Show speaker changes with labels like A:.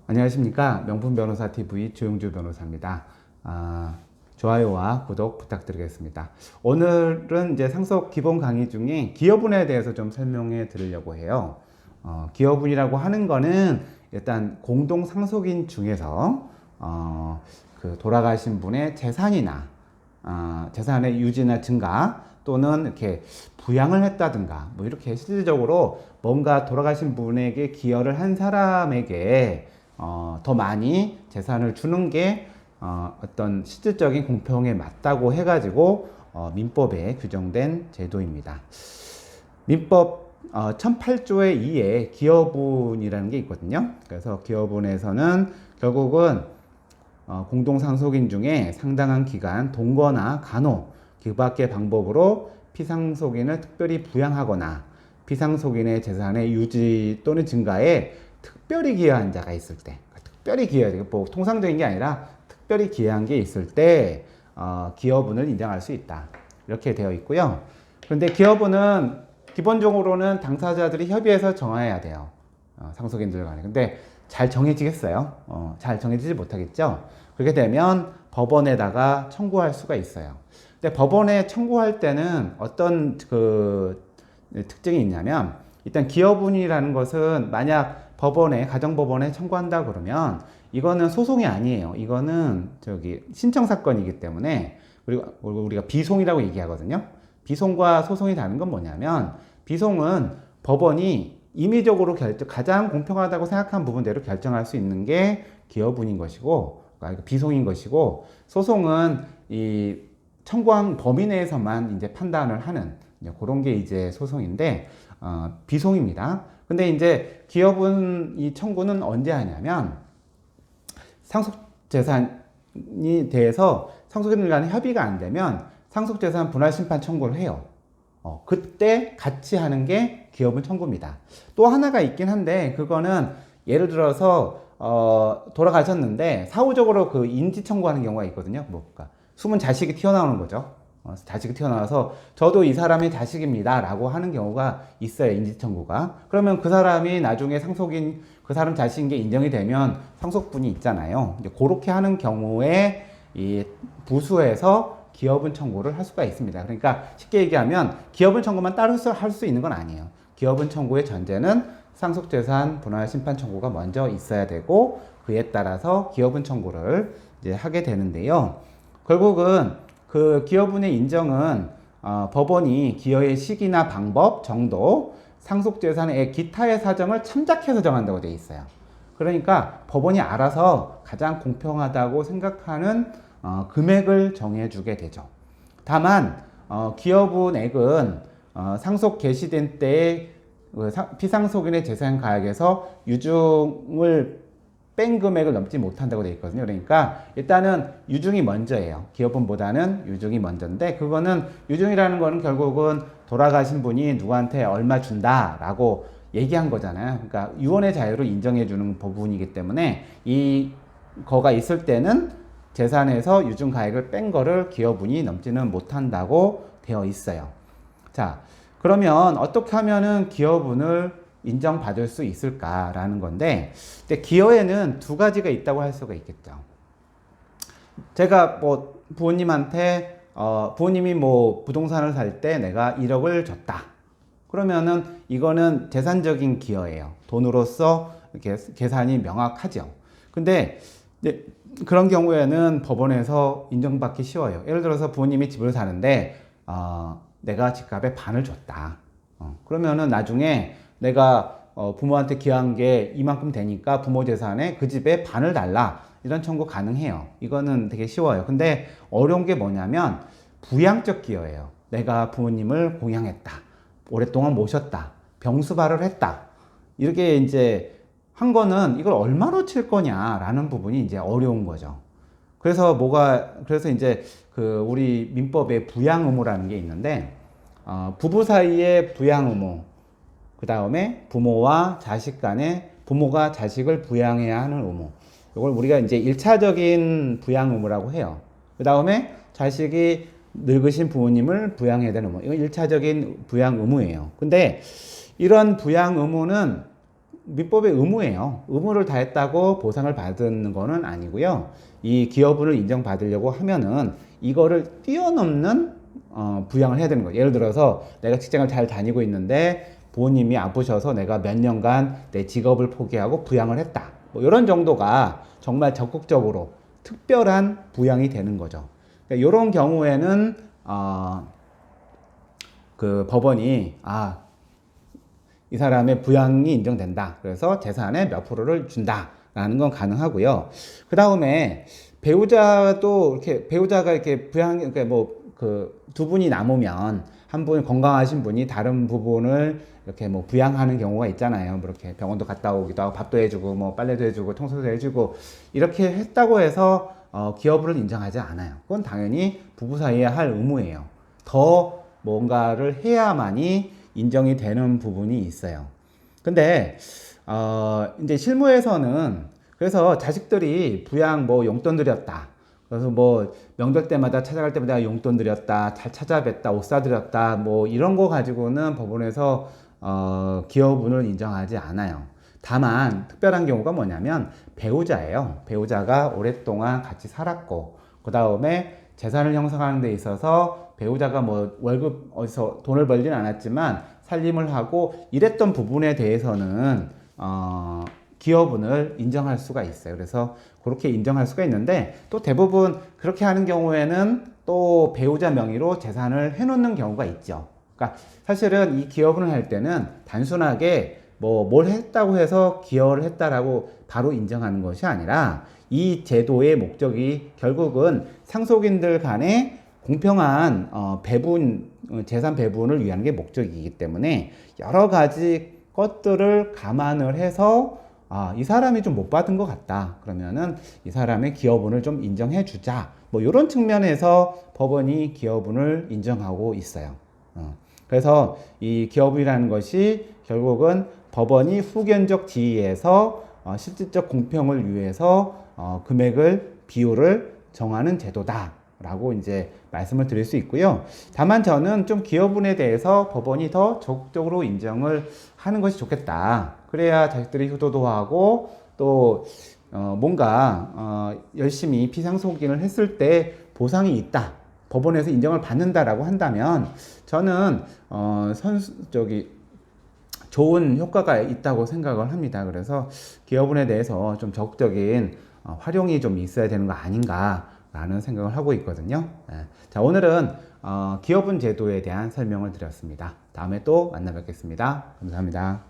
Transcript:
A: 안녕하십니까. 명품변호사 TV 조용주 변호사입니다. 좋아요와 구독 부탁드리겠습니다. 오늘은 이제 상속 기본 강의 중에 기여분에 대해서 좀 설명해 드리려고 해요. 기여분이라고 하는 거는 일단 공동 상속인 중에서 그 돌아가신 분의 재산이나 재산의 유지나 증가 또는 이렇게 부양을 했다든가 뭐 이렇게 실질적으로 뭔가 돌아가신 분에게 기여를 한 사람에게 더 많이 재산을 주는 게 어떤 실질적인 공평에 맞다고 해가지고 민법에 규정된 제도입니다. 민법 1008조의 2에 기여분이라는 게 있거든요. 그래서 기여분에서는 결국은 공동상속인 중에 상당한 기간 동거나 간호 그 밖의 방법으로 피상속인을 특별히 부양하거나 피상속인의 재산의 유지 또는 증가에 특별히 기여한 자가 있을 때, 특별히 기여, 뭐 통상적인 게 아니라 특별히 기여한 게 있을 때 기여분을 인정할 수 있다. 이렇게 되어 있고요. 그런데 기여분은 기본적으로는 당사자들이 협의해서 정해야 돼요. 상속인들 간에. 근데 잘 정해지겠어요? 잘 정해지지 못하겠죠? 그렇게 되면 법원에다가 청구할 수가 있어요. 근데 법원에 청구할 때는 어떤 그 특징이 있냐면, 일단 기여분이라는 것은 만약 법원에, 가정법원에 청구한다 그러면 이거는 소송이 아니에요. 이거는 신청사건이기 때문에, 그리고 우리가 비송이라고 얘기하거든요. 비송과 소송이 다른 건 뭐냐면, 비송은 법원이 임의적으로 가장 공평하다고 생각한 부분대로 결정할 수 있는 게 기여분인 것이고, 그러니까 비송인 것이고, 소송은 이 청구한 범위 내에서만 이제 판단을 하는 그런 게 이제 소송인데, 비송입니다. 근데 이제 기여분 이 청구는 언제 하냐면, 상속재산이 대해서 상속인들 간에 협의가 안 되면 상속재산 분할심판 청구를 해요. 그때 같이 하는 게 기여분 청구입니다. 또 하나가 있긴 한데, 그거는 예를 들어서 돌아가셨는데 사후적으로 그 인지 청구하는 경우가 있거든요. 그러니까 숨은 자식이 튀어나오는 거죠. 자식이 튀어나와서 저도 이 사람이 자식입니다 라고 하는 경우가 있어요. 인지 청구가. 그러면 그 사람이 나중에 상속인 그 사람 자식인 게 인정이 되면 상속분이 있잖아요. 이제 그렇게 하는 경우에 이 부수해서 기여분 청구를 할 수가 있습니다. 그러니까 쉽게 얘기하면 기여분 청구만 따로 할 수 있는 건 아니에요. 기여분 청구의 전제는 상속재산 분할 심판 청구가 먼저 있어야 되고, 그에 따라서 기여분 청구를 이제 하게 되는데요. 결국은 그 기여분의 인정은 법원이 기여의 시기나 방법, 정도, 상속재산의 기타의 사정을 참작해서 정한다고 되어 있어요. 그러니까 법원이 알아서 가장 공평하다고 생각하는 금액을 정해주게 되죠. 다만 기여분액은 상속 개시된 때에 피상속인의 재산 가액에서 유증을 뺀 금액을 넘지 못한다고 되어 있거든요. 그러니까 일단은 유증이 먼저예요. 기여분보다는 유증이 먼저인데, 그거는 유증이라는 거는 결국은 돌아가신 분이 누구한테 얼마 준다라고 얘기한 거잖아요. 그러니까 유언의 자유를 인정해 주는 부분이기 때문에 이거가 있을 때는 재산에서 유증 가액을 뺀 거를 기여분이 넘지는 못한다고 되어 있어요. 자, 그러면 어떻게 하면은 기여분을 인정받을 수 있을까라는 건데, 근데 기여에는 두 가지가 있다고 할 수가 있겠죠. 제가 뭐 부모님한테 부모님이 뭐 부동산을 살 때 내가 1억을 줬다. 그러면은 이거는 재산적인 기여예요. 돈으로서 이렇게 계산이 명확하죠. 근데 그런 경우에는 법원에서 인정받기 쉬워요. 예를 들어서 부모님이 집을 사는데 내가 집값의 반을 줬다. 그러면은 나중에 내가 부모한테 기여한 게 이만큼 되니까 부모 재산에 그 집의 반을 달라. 이런 청구 가능해요. 이거는 되게 쉬워요. 근데 어려운 게 뭐냐면 부양적 기여예요. 내가 부모님을 공양했다. 오랫동안 모셨다. 병수발을 했다. 이렇게 이제 한 거는 이걸 얼마로 칠 거냐라는 부분이 이제 어려운 거죠. 그래서 이제 그 우리 민법에 부양 의무라는 게 있는데, 부부 사이의 부양 의무, 그 다음에 부모와 자식 간에 부모가 자식을 부양해야 하는 의무. 이걸 우리가 이제 1차적인 부양 의무라고 해요. 그 다음에 자식이 늙으신 부모님을 부양해야 되는 의무. 이건 1차적인 부양 의무예요. 근데 이런 부양 의무는 민법의 의무예요. 의무를 다했다고 보상을 받는 거는 아니고요. 이 기여분을 인정받으려고 하면은 이거를 뛰어넘는 부양을 해야 되는 거예요. 예를 들어서 내가 직장을 잘 다니고 있는데 부모님이 아프셔서 내가 몇 년간 내 직업을 포기하고 부양을 했다. 뭐 이런 정도가 정말 적극적으로 특별한 부양이 되는 거죠. 그러니까 이런 경우에는 그 법원이 이 사람의 부양이 인정된다. 그래서 재산의 몇 프로를 준다라는 건 가능하고요. 그 다음에 배우자도 이렇게 배우자가 이렇게 부양, 그러니까 뭐 그 두 분이 남으면 한 분 건강하신 분이 다른 부분을 이렇게 뭐 부양하는 경우가 있잖아요. 뭐 이렇게 병원도 갔다 오기도 하고 밥도 해주고 뭐 빨래도 해주고 청소도 해주고 이렇게 했다고 해서 기여분을 인정하지 않아요. 그건 당연히 부부 사이에 할 의무예요. 더 뭔가를 해야만이 인정이 되는 부분이 있어요. 근데 이제 실무에서는 그래서 자식들이 부양 뭐 용돈 드렸다. 그래서 뭐 명절 때마다 찾아갈 때마다 용돈 드렸다, 잘 찾아뵀다, 옷 사드렸다, 뭐 이런 거 가지고는 법원에서 기여분을 인정하지 않아요. 다만 특별한 경우가 뭐냐면 배우자예요. 배우자가 오랫동안 같이 살았고 그 다음에 재산을 형성하는 데 있어서 배우자가 뭐 월급 어디서 돈을 벌진 않았지만 살림을 하고 이랬던 부분에 대해서는 기여분을 인정할 수가 있어요. 그래서 그렇게 인정할 수가 있는데 또 대부분 그렇게 하는 경우에는 또 배우자 명의로 재산을 해놓는 경우가 있죠. 그러니까 사실은 이 기여분을 할 때는 단순하게 뭐 뭘 했다고 해서 기여를 했다라고 바로 인정하는 것이 아니라 이 제도의 목적이 결국은 상속인들 간의 공평한 배분, 재산 배분을 위한 게 목적이기 때문에 여러 가지 것들을 감안을 해서 이 사람이 좀 못 받은 것 같다. 그러면은 이 사람의 기여분을 좀 인정해 주자. 뭐 이런 측면에서 법원이 기여분을 인정하고 있어요. 그래서 이 기여분이라는 것이 결국은 법원이 후견적 지위에서 실질적 공평을 위해서 금액을 비율을 정하는 제도다. 라고 이제 말씀을 드릴 수 있고요. 다만 저는 좀 기여분에 대해서 법원이 더 적극적으로 인정을 하는 것이 좋겠다. 그래야 자식들이 효도도 하고 또 뭔가 열심히 피상속인을 했을 때 보상이 있다. 법원에서 인정을 받는다라고 한다면 저는 좋은 효과가 있다고 생각을 합니다. 그래서 기여분에 대해서 좀 적극적인 활용이 좀 있어야 되는 거 아닌가 라는 생각을 하고 있거든요. 자, 오늘은 기여분 제도에 대한 설명을 드렸습니다. 다음에 또 만나 뵙겠습니다. 감사합니다.